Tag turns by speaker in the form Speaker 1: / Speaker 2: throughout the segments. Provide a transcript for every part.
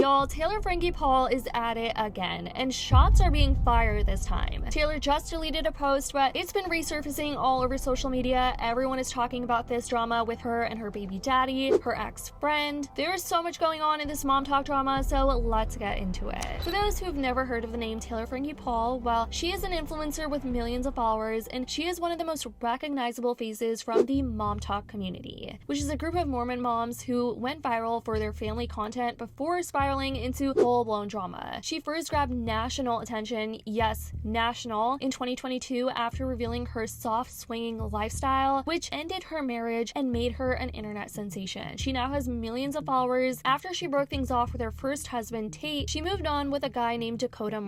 Speaker 1: Y'all, Taylor Frankie Paul is at it again, and shots are being fired this time. Taylor just deleted a post, but it's been resurfacing all over social media. Everyone is talking about this drama with her and her baby daddy, her ex-friend. There's so much going on in this mom talk drama, so let's get into it. For those who have never heard of the name Taylor Frankie Paul, well, she is an influencer with millions of followers, and she is one of the most recognizable faces from the mom talk community, which is a group of Mormon moms who went viral for their family content before spiraling into full-blown drama. She first grabbed national attention, yes, national, in 2022 after revealing her soft swinging lifestyle, which ended her marriage and made her an internet sensation. She now has millions of followers. After she broke things off with her first husband, Tate, she moved on with a guy named Dakota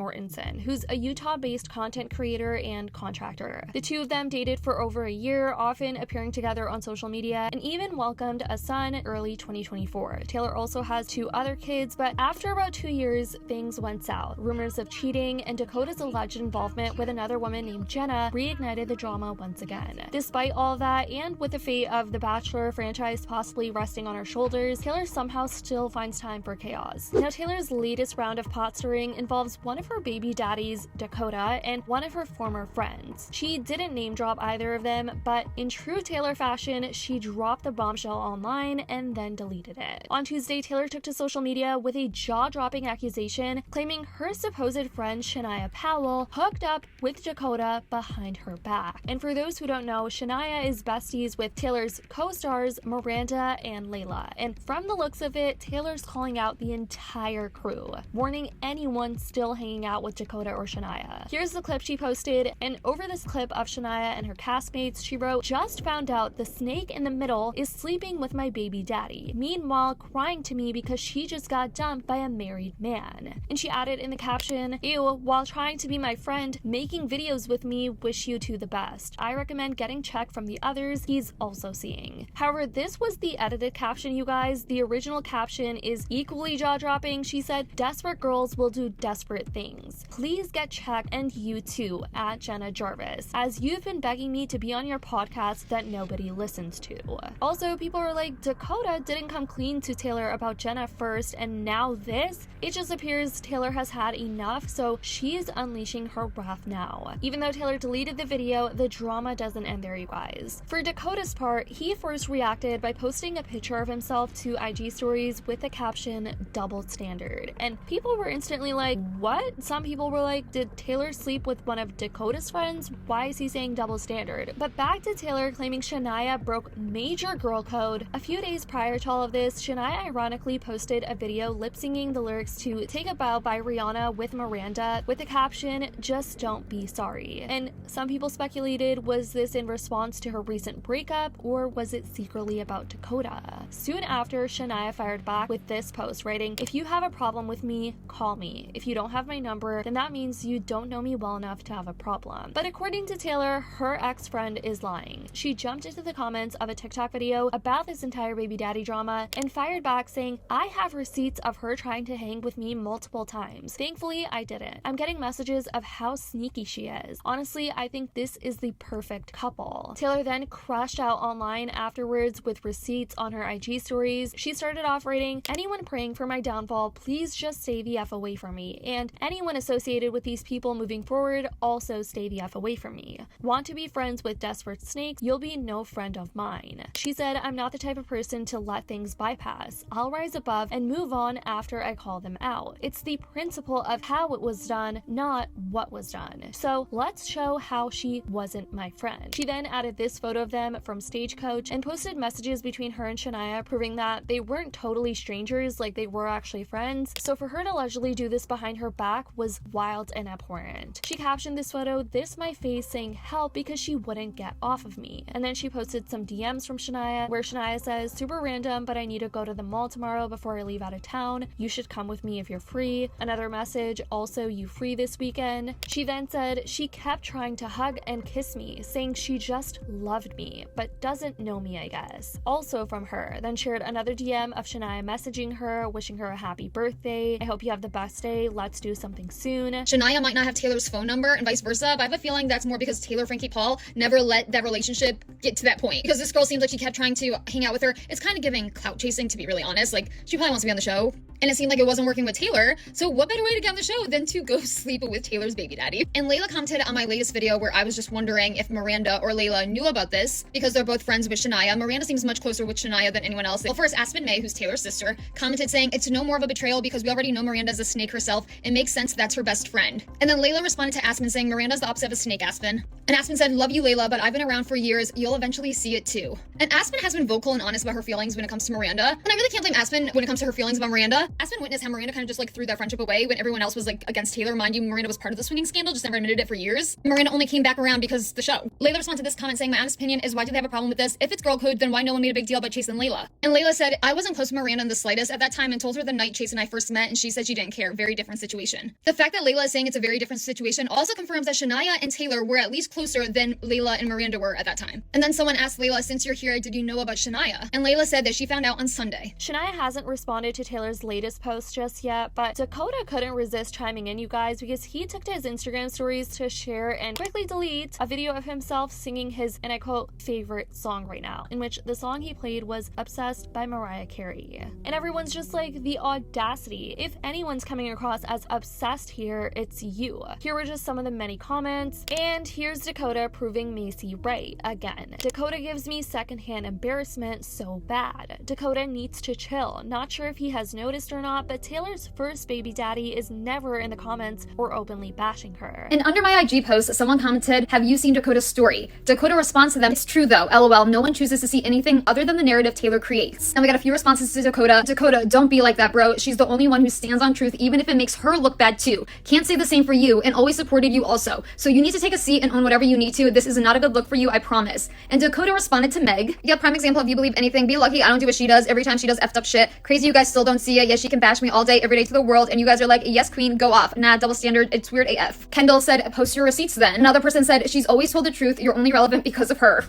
Speaker 1: who's a Utah-based content creator and contractor. The two of them dated for over a year, often appearing together on social media, and even welcomed a son early 2024. Taylor also has 2 other kids, but after about 2 years, things went south. Rumors of cheating and Dakota's alleged involvement with another woman named Jenna reignited the drama once again. Despite all of that, and with the fate of the Bachelor franchise possibly resting on her shoulders, Taylor somehow still finds time for chaos. Now, Taylor's latest round of pot stirring involves one of her baby daddies, Dakota, and one of her former friends. She didn't name drop either of them, but in true Taylor fashion, she dropped the bombshell online and then deleted it. On Tuesday, Taylor took to social media with a jaw-dropping accusation claiming her supposed friend Shaniah Powell hooked up with Dakota behind her back. And for those who don't know, Shaniah is besties with Taylor's co-stars Miranda and Layla. And from the looks of it, Taylor's calling out the entire crew, warning anyone still hanging out with Dakota or Shaniah. Here's the clip she posted, and over this clip of Shaniah and her castmates, she wrote, "Just found out the snake in the middle is sleeping with my baby daddy. Meanwhile, crying to me because she just got dumped by a married man." And she added in the caption, "Ew, while trying to be my friend, making videos with me, wish you two the best. I recommend getting checked from the others he's also seeing." However, this was the edited caption, you guys. The original caption is equally jaw-dropping. She said, "Desperate girls will do desperate things. Please get checked, and you too, at Jenna Jarvis, as you've been begging me to be on your podcast that nobody listens to." Also, people are like, Dakota didn't come clean to Taylor about Jenna first, and now this? It just appears Taylor has had enough, so she's unleashing her wrath now. Even though Taylor deleted the video, the drama doesn't end there, you guys. For Dakota's part, he first reacted by posting a picture of himself to IG stories with the caption, "double standard." And people were instantly like, what? Some people were like, did Taylor sleep with one of Dakota's friends? Why is he saying double standard? But back to Taylor claiming Shaniah broke major girl code. A few days prior to all of this, Shaniah ironically posted a video lip-singing the lyrics to "Take a Bow" by Rihanna with Miranda with the caption, "Just don't be sorry." And some people speculated, was this in response to her recent breakup, or was it secretly about Dakota? Soon after, Shaniah fired back with this post, writing, "If you have a problem with me, call me. If you don't have my number, then that means you don't know me well enough to have a problem." But according to Taylor, her ex-friend is lying. She jumped into the comments of a TikTok video about this entire baby daddy drama and fired back saying, "I have receipts of her trying to hang with me multiple times. Thankfully, I didn't. I'm getting messages of how sneaky she is. Honestly, I think this is the perfect couple." Taylor then crashed out online afterwards with receipts on her IG stories. She started off writing, "Anyone praying for my downfall, please just stay the F away from me. And anyone associated with these people moving forward, also stay the F away from me. Want to be friends with desperate snakes? You'll be no friend of mine." She said, "I'm not the type of person to let things bypass. I'll rise above and move on after I call them out. It's the principle of how it was done, not what was done. So let's show how she wasn't my friend." She then added this photo of them from Stagecoach and posted messages between her and Shaniah proving that they weren't totally strangers, like they were actually friends. So for her to allegedly do this behind her back was wild and abhorrent. She captioned this photo, "This my face saying help because she wouldn't get off of me." And then she posted some DMs from Shaniah where Shaniah says, "Super random, but I need to go to the mall tomorrow before I leave out of town. You should come with me if you're free." Another message, "Also, you free this weekend?" She then said, "She kept trying to hug and kiss me, saying she just loved me, but doesn't know me, I guess." Also from her. Then shared another DM of Shaniah messaging her, wishing her a happy birthday. "I hope you have the best day. Let's do something soon."
Speaker 2: Shaniah might not have Taylor's phone number and vice versa, but I have a feeling that's more because Taylor Frankie Paul never let that relationship get to that point. Because this girl seems like she kept trying to hang out with her. It's kind of giving clout chasing, to be really honest. Like, she probably wants to be on the show. and it seemed like it wasn't working with Taylor, so what better way to get on the show than to go sleep with Taylor's baby daddy? And Layla commented on my latest video where I was just wondering if Miranda or Layla knew about this because they're both friends with Shaniah. Miranda seems much closer with Shaniah than anyone else. Well, first, Aspen May, who's Taylor's sister, commented saying it's no more of a betrayal because we already know Miranda's a snake herself. It makes sense that's her best friend. And then Layla responded to Aspen saying Miranda's the opposite of a snake, Aspen. And Aspen said, love you, Layla, but I've been around for years. You'll eventually see it too. And Aspen has been vocal and honest about her feelings when it comes to Miranda. And I really can't blame Aspen when it comes to her feelings about Miranda. Aspen witnessed how Miranda kind of just like threw that friendship away when everyone else was like against Taylor. Mind you, Miranda was part of the swinging scandal, just never admitted it for years. Miranda only came back around because the show. Layla responded to this comment saying, my honest opinion is why do they have a problem with this? If it's girl code, then why no one made a big deal about Chase and Layla? And Layla said, I wasn't close to Miranda in the slightest at that time and told her the night Chase and I first met and she said she didn't care. Very different situation. The fact that Layla is saying it's a very different situation also confirms that Shaniah and Taylor were at least closer than Layla and Miranda were at that time. And then someone asked Layla, since you're here, did you know about Shaniah? And Layla said that she found out on Sunday.
Speaker 1: Shaniah hasn't responded to Taylor's latest post just yet, but Dakota couldn't resist chiming in, you guys, because he took to his Instagram stories to share and quickly delete a video of himself singing his, and I quote, favorite song right now, in which the song he played was Obsessed by Mariah Carey. And everyone's just like, the audacity. If anyone's coming across as obsessed here, it's you. Here were just some of the many comments, and here's Dakota proving Macy right again. Dakota gives me secondhand embarrassment so bad. Dakota needs to chill. Not sure if he has noticed or not, but Taylor's first baby daddy is never in the comments or openly bashing her.
Speaker 3: And under my IG post, someone commented, have you seen Dakota's story? Dakota responds to them, it's true though, lol, no one chooses to see anything other than the narrative Taylor creates. And we got a few responses to Dakota. Dakota, don't be like that, bro. She's the only one who stands on truth even if it makes her look bad too. Can't say the same for you and always supported you also. So you need to take a seat and own whatever you need to. This is not a good look for you, I promise. And Dakota responded to Meg, yeah, prime example, if you believe anything, be lucky I don't do what she does every time she does effed up shit. Crazy you guys still don't see it. Yes, she can bash me all day, every day to the world, and you guys are like, yes, queen, go off. Nah, double standard, it's weird AF. Kendall said, post your receipts then. Another person said, she's always told the truth, you're only relevant because of her.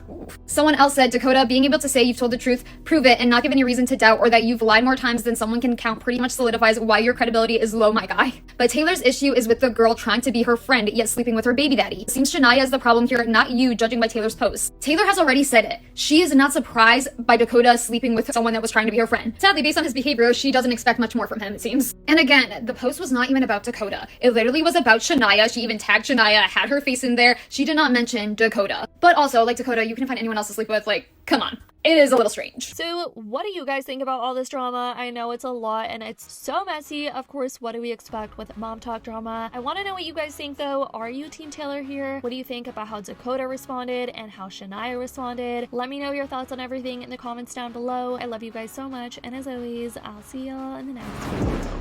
Speaker 3: Someone else said, Dakota, being able to say you've told the truth, prove it, and not give any reason to doubt or that you've lied more times than someone can count pretty much solidifies why your credibility is low, my guy. But Taylor's issue is with the girl trying to be her friend, yet sleeping with her baby daddy. Seems Shaniah is the problem here, not you, judging by Taylor's post. Taylor has already said it. She is not surprised by Dakota sleeping with someone that was trying to be her friend. Sadly, based on his behavior, she doesn't expect much more from him, it seems. And again, the post was not even about Dakota. It literally was about Shaniah. She even tagged Shaniah, had her face in there. She did not mention Dakota. But also, like Dakota, you can find anyone else to sleep with. Like, come on. It is a little strange.
Speaker 1: So what do you guys think about all this drama? I know it's a lot and it's so messy. Of course, what do we expect with mom talk drama? I want to know what you guys think though. Are you Team Taylor here? What do you think about how Dakota responded and how Shaniah responded? Let me know your thoughts on everything in the comments down below. I love you guys so much, and as always, I'll see y'all in the next video.